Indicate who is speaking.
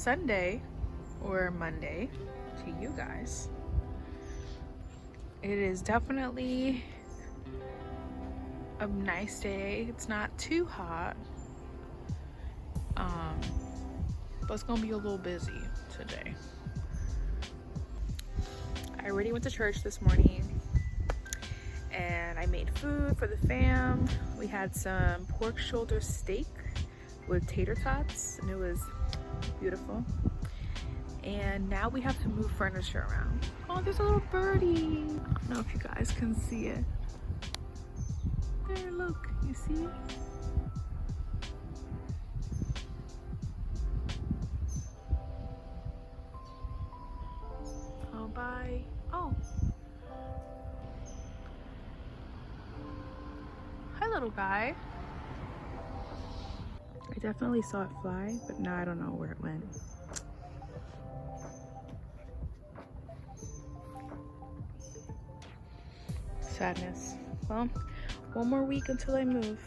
Speaker 1: Sunday or Monday to you guys. It is definitely a nice day. It's not too hot, but it's gonna be a little busy today. I already went to church this morning and I made food for the fam. We had some pork shoulder steak with tater tots and it was beautiful. And now we have to move furniture around. Oh, there's a little birdie. I don't know if you guys can see it. There, look, you see? Oh, bye. Oh. Hi, little guy. I definitely saw it fly, but now I don't know where it went. Sadness. Well, one more week until I move.